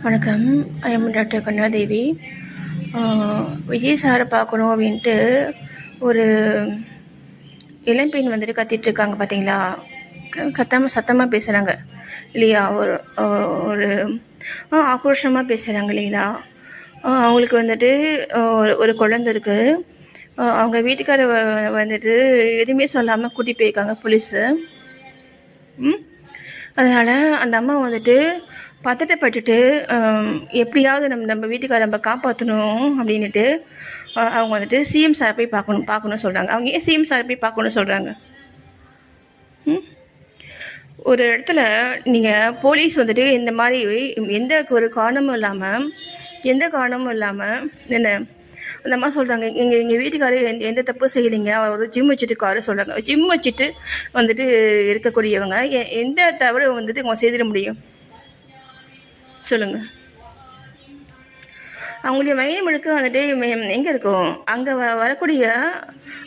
வணக்கம். I am doctor Kanyadevi. Vijay சாரை பார்க்கணும் அப்படின்ட்டு ஒரு இளம்பெண் வந்துட்டு கத்திட்டுருக்காங்க பார்த்தீங்களா? சத்தமாக பேசுகிறாங்க இல்லையா? ஒரு ஆக்ரோஷமாக பேசுகிறாங்க இல்லைங்களா? அவங்களுக்கு வந்துட்டு ஒரு குழந்தை இருக்குது. அவங்க வீட்டுக்கார வந்துட்டு எதுவுமே சொல்லாமல் கூட்டி போயிருக்காங்க போலீஸு. அதனால் அந்த அம்மா வந்துட்டு பதட்டப்பட்டுட்டு எப்படியாவது நம்ம வீட்டுக்கார நம்ம காப்பாற்றணும் அப்படின்ட்டு அவங்க வந்துட்டு சிஎம் சாரை போய் பார்க்கணும் சொல்கிறாங்க. அவங்க ஏன் சிஎம் சாரை போய் பார்க்கணும்னு சொல்கிறாங்க? ஒரு இடத்துல நீங்கள் போலீஸ் வந்துட்டு இந்த மாதிரி எந்த ஒரு காரணமும் இல்லாமல் என்ன அந்த அம்மா சொல்கிறாங்க, எங்கள் வீட்டுக்காரர் எந்த தப்பும் செய்யலைங்க, அவர் ஒரு ஜிம் வச்சுட்டுக்காரு சொல்கிறாங்க. ஜிம் வச்சுட்டு வந்துட்டு இருக்கக்கூடியவங்க எந்த தவறு வந்துட்டு அவங்க செய்திட முடியும் சொல்லுங்கள்? அவங்களுடைய மையம் முழுக்க வந்துட்டு எங்கே இருக்கும்? அங்கே வரக்கூடிய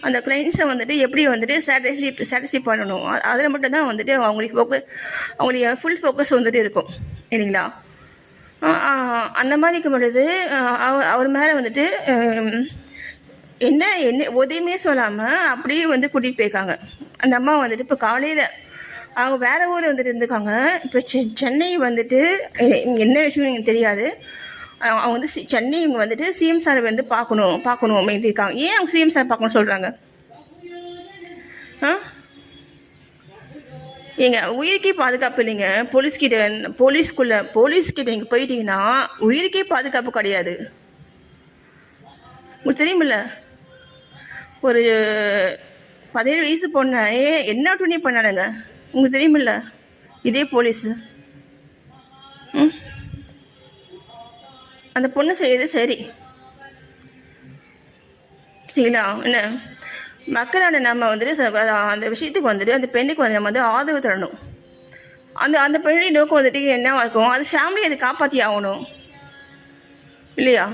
அந்த கிளைண்ட்ஸை வந்துட்டு எப்படி வந்துட்டு சாட்டிஸ்ஃபை பண்ணணும், அதில் மட்டும்தான் வந்துட்டு அவங்களுடைய ஃபுல் ஃபோக்கஸ் வந்துட்டு இருக்கும் இல்லைங்களா? அந்த மாதிரி இருக்கும் பொழுது அவர் மேலே வந்துட்டு என்ன உதவியுமே சொல்லாமல் அப்படியே வந்து கூட்டிகிட்டு போயிருக்காங்க. அந்த அம்மா வந்துட்டு இப்போ காலையில் அவங்க வேறு ஊர் வந்துட்டு இருந்திருக்காங்க. இப்போ சென்னை வந்துட்டு என்ன விஷயம் எனக்கு தெரியாது. அவங்க வந்து சென்னை இவங்க வந்துட்டு சிஎம் சாரை வந்து பார்க்கணும் அப்படின்ட்டு இருக்காங்க. ஏன் அவங்க சிஎம் சார் பார்க்கணும்னு சொல்கிறாங்க? ஏங்க, உயிருக்கே பாதுகாப்பு இல்லைங்க. போலீஸ்கிட்ட நீங்கள் போயிட்டீங்கன்னா உயிருக்கே பாதுகாப்பு கிடையாது. உங்களுக்கு தெரியுமில்ல? ஒரு 17 வயசு பொண்ணை என்ன துணி பண்ணானுங்க உங்களுக்கு தெரியுமில்ல? இதே போலீஸு அந்த பொண்ணு செய்யறது சரி சரிங்களா? என்ன மக்களான நம்ம வந்துட்டு அந்த விஷயத்துக்கு வந்துட்டு அந்த பெண்ணுக்கு வந்து நம்ம வந்து ஆதரவு தரணும். அந்த பெண்ணை நோக்கம் வந்துட்டு என்னவா இருக்கும்? அது ஃபேமிலி அதை காப்பாற்றி ஆகணும் இல்லையா?